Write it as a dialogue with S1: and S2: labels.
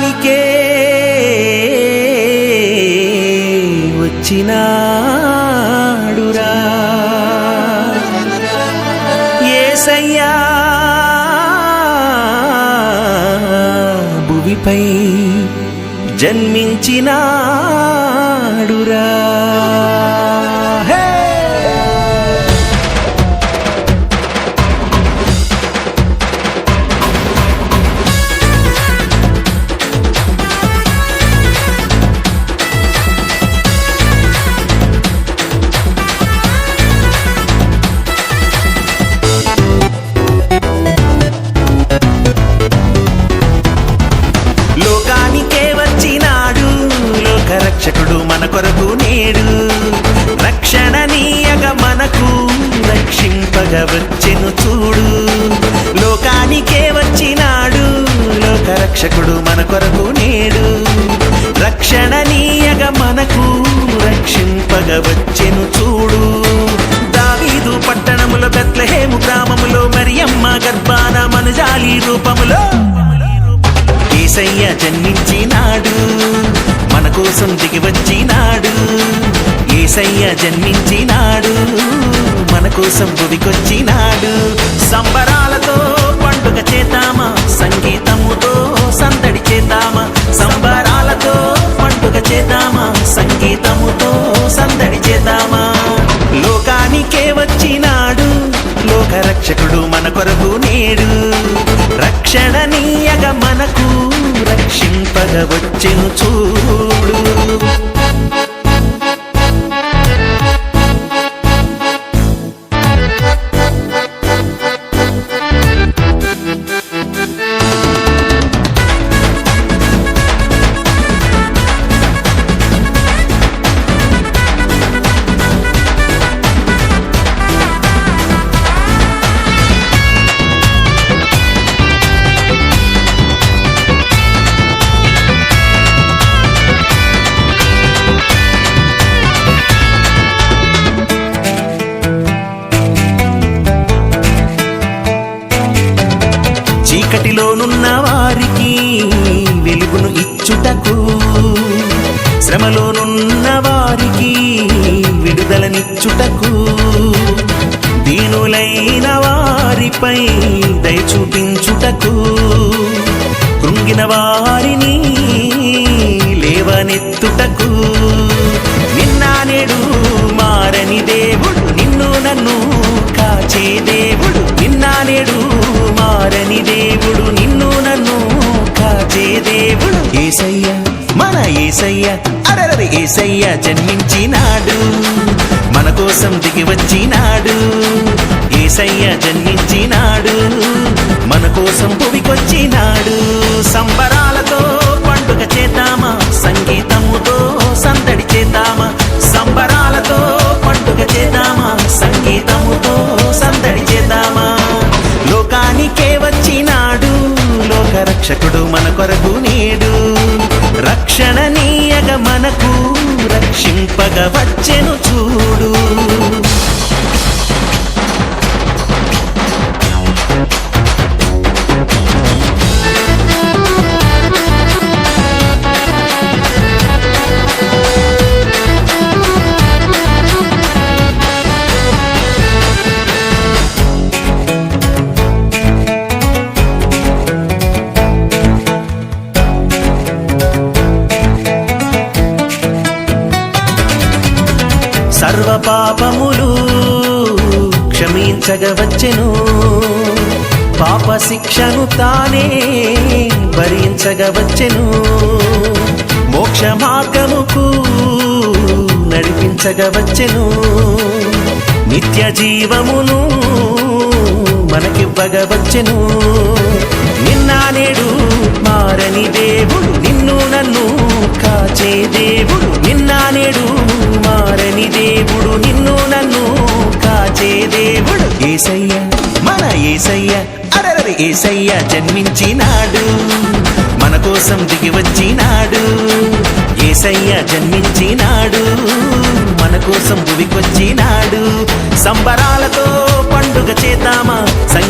S1: లోకానికే వచ్చినాడురా యేసయ్యా భూమిపై జన్మించినాడురా. లోకానికే వచ్చినాడు లోకరక్షకుడు మన కొరకు నేడు, రక్షణ నీయగ మనకు రక్షింపగా వచ్చెను చూడు. లోకానికే వచ్చినాడు లోకరక్షకుడు మన కొరకు నేడు, రక్షణ నీయగ మనకు రక్షింపగా వచ్చెను చూడు. దావీదు పట్టణములో బెత్లెహేము గ్రామములో మరియమ్మ గర్భాన మనుజాలి రూపములో యేసయ్య జన్మించినాడు, మన కోసం దిగి వచ్చినాడు. యేసయ్య జన్మించినాడు, మన కోసం భువికొచ్చినాడు. సంబరాలతో పండుగ చేద్దామా, సంగీతముతో సందడి చేద్దామా. సంబరాలతో పండుగ చేద్దామా, సంగీతముతో సందడి చేద్దామా. లోకానికే వచ్చినాడు లోకరక్షకుడు మన కొరకు నేడు, రక్షణ నీయగ మనకు రక్షింపగ వచ్చెను చూడు. చీకటిలోనున్న వారికి వెలుగును ఇచ్చుటకు, శ్రమలోనున్న వారికి విడుదలనిచ్చుటకు, దీనులైన వారిపై దయ చూపించుటకు, కృంగిన వారిని లేవనెత్తుటకు. నిన్న నేడు మారని దేవుడు, నిన్ను నన్ను కాచే దేవుడు. నిన్న నేడు మారని దేవుడు, నిన్ను నన్ను కాచే దేవుడు. యేసయ్య మన యేసయ్య, అరెరె యేసయ్య జన్మించినాడు, మన కోసం దిగి వచ్చినాడు. యేసయ్య జన్మించినాడు, మన కోసం భువికొచ్చినాడు. సంబరాలతో పండుగ చేద్దామా, సంగీతముతో సందడి చేద్దామా. సంబరాలతో పండుగ చేద్దామా, సంగీతముతో సందడి చేద్దామా. లోకానికే వచ్చినాడు లోకరక్షకుడు మన కొరకు నేడు, రక్షణ నీయగ మనకు రక్షింపగ వచ్చెను చూడు. సర్వ పాపములు క్షమించగ వచ్చెను, పాప శిక్షను తానే భరించగ వచ్చెను. మోక్ష మార్గముకు నడిపించగ వచ్చెను, నిత్య జీవమును మనకివ్వగ వచ్చెను. నిన్న నేడు మారని దేవుడు, నిన్ను నన్ను కాచే దేవుడు. నిన్న నేడు మారని దేవుడు, నిన్ను నన్ను కాచే దేవుడు. యేసయ్య మన యేసయ్య, అరెరె యేసయ్య జన్మించినాడు, మన కోసం దిగి వచ్చినాడు. యేసయ్య జన్మించినాడు, మన కోసం భువికొచ్చినాడు. సంబరాలతో పండుగ చేద్దామా.